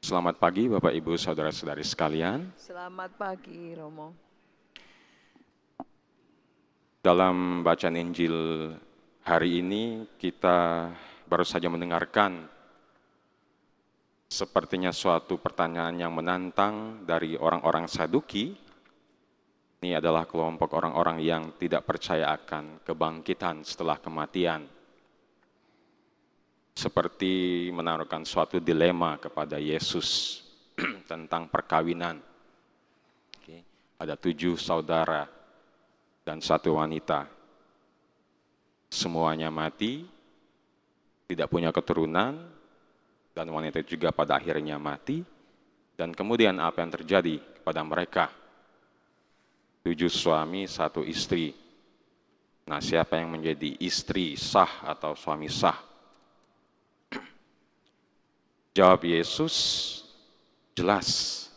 Selamat pagi Bapak Ibu Saudara-saudari sekalian. Selamat pagi, Romo. Dalam bacaan Injil hari ini kita baru saja mendengarkan sepertinya suatu pertanyaan yang menantang dari orang-orang Saduki. Ini adalah kelompok orang-orang yang tidak percaya akan kebangkitan setelah kematian. Seperti menaruhkan suatu dilema kepada Yesus tentang perkawinan. Ada 7 saudara dan 1 wanita. Semuanya mati, tidak punya keturunan, dan wanita juga pada akhirnya mati. Dan kemudian apa yang terjadi kepada mereka? 7 suami, 1 istri. Nah, siapa yang menjadi istri sah atau suami sah? Jawab Yesus jelas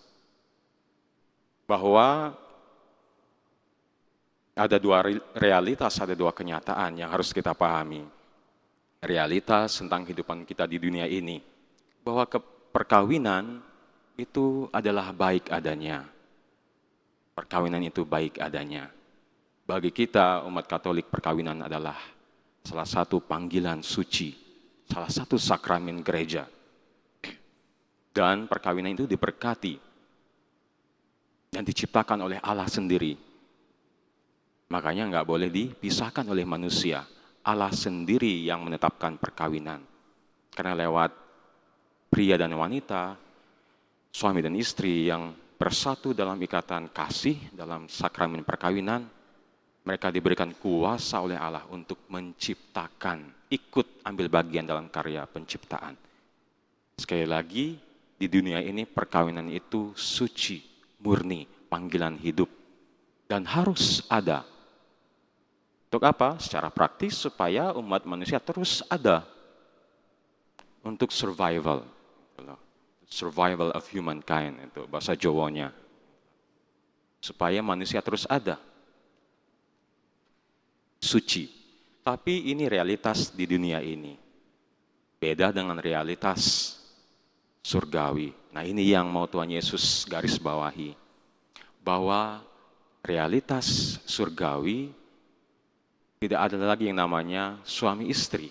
bahwa ada 2 realitas, ada 2 kenyataan yang harus kita pahami. Realitas tentang kehidupan kita di dunia ini, bahwa perkawinan itu adalah baik adanya. Perkawinan itu baik adanya. Bagi kita umat Katolik, perkawinan adalah salah satu panggilan suci, salah satu sakramen gereja. Dan perkawinan itu diberkati dan diciptakan oleh Allah sendiri. Makanya nggak boleh dipisahkan oleh manusia. Allah sendiri yang menetapkan perkawinan. Karena lewat pria dan wanita, suami dan istri yang bersatu dalam ikatan kasih, dalam sakramen perkawinan, mereka diberikan kuasa oleh Allah untuk menciptakan, ikut ambil bagian dalam karya penciptaan. Sekali lagi, di dunia ini perkawinan itu suci, murni, panggilan hidup. Dan harus ada. Untuk apa? Secara praktis supaya umat manusia terus ada. Untuk survival. Survival of humankind, itu bahasa Jawanya. Supaya manusia terus ada. Suci. Tapi ini realitas di dunia ini. Beda dengan realitas surgawi. Nah, ini yang mau Tuhan Yesus garis bawahi. Bahwa realitas surgawi tidak ada lagi yang namanya suami istri.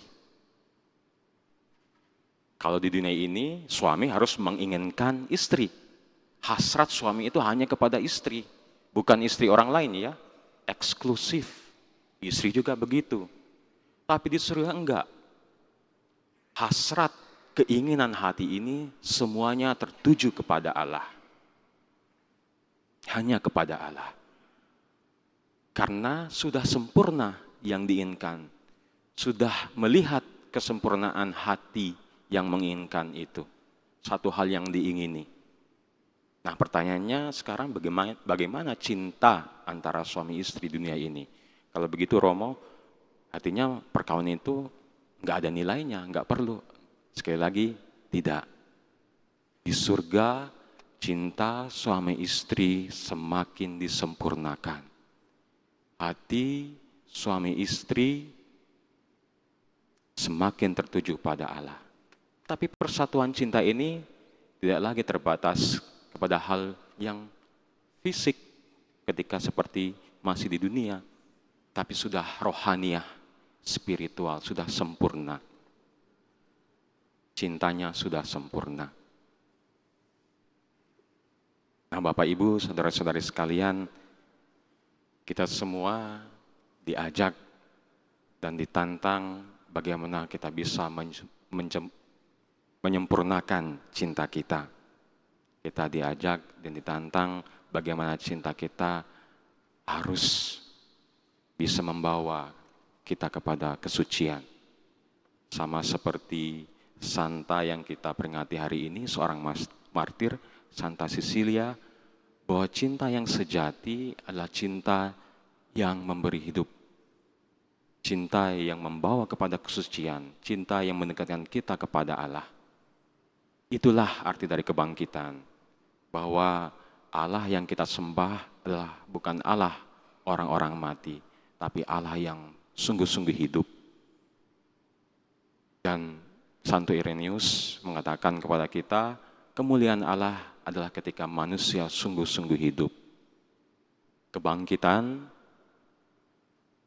Kalau di dunia ini, suami harus menginginkan istri. Hasrat suami itu hanya kepada istri. Bukan istri orang lain ya. Eksklusif. Istri juga begitu. Tapi di surga enggak. Hasrat keinginan hati ini semuanya tertuju kepada Allah. Hanya kepada Allah. Karena sudah sempurna yang diinginkan. Sudah melihat kesempurnaan hati yang menginginkan itu. Satu hal yang diingini. Nah, pertanyaannya sekarang bagaimana cinta antara suami istri dunia ini? Kalau begitu Romo, artinya perkawinan itu nggak ada nilainya, nggak perlu. Sekali lagi, tidak. Di surga, cinta suami istri semakin disempurnakan. Hati suami istri semakin tertuju pada Allah. Tapi persatuan cinta ini tidak lagi terbatas kepada hal yang fisik ketika seperti masih di dunia. Tapi sudah rohaniah, spiritual, sudah sempurna. Cintanya sudah sempurna. Nah, Bapak Ibu, saudara-saudari sekalian, kita semua diajak dan ditantang bagaimana kita bisa menyempurnakan cinta kita. Kita diajak dan ditantang bagaimana cinta kita harus bisa membawa kita kepada kesucian. Sama seperti Santa yang kita peringati hari ini, seorang martir, Santa Cecilia, bahwa cinta yang sejati adalah cinta yang memberi hidup. Cinta yang membawa kepada kesucian, cinta yang mendekatkan kita kepada Allah. Itulah arti dari kebangkitan, bahwa Allah yang kita sembah adalah bukan Allah orang-orang mati, tapi Allah yang sungguh-sungguh hidup. Dan Santo Irenaeus mengatakan kepada kita, kemuliaan Allah adalah ketika manusia sungguh-sungguh hidup. Kebangkitan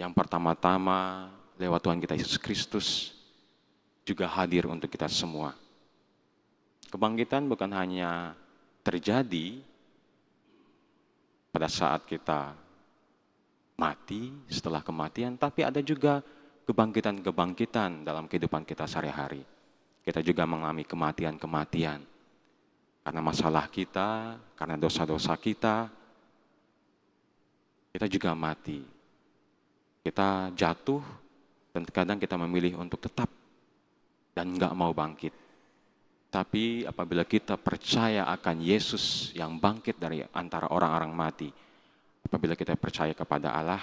yang pertama-tama lewat Tuhan kita Yesus Kristus juga hadir untuk kita semua. Kebangkitan bukan hanya terjadi pada saat kita mati, setelah kematian, tapi ada juga kebangkitan-kebangkitan dalam kehidupan kita sehari-hari. Kita juga mengalami kematian-kematian. Karena masalah kita, karena dosa-dosa kita juga mati. Kita jatuh, dan kadang kita memilih untuk tetap dan nggak mau bangkit. Tapi apabila kita percaya akan Yesus yang bangkit dari antara orang-orang mati, apabila kita percaya kepada Allah,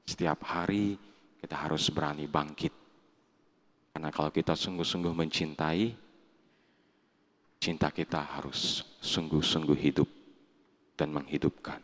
setiap hari kita harus berani bangkit. Karena kalau kita sungguh-sungguh mencintai, cinta kita harus sungguh-sungguh hidup dan menghidupkan.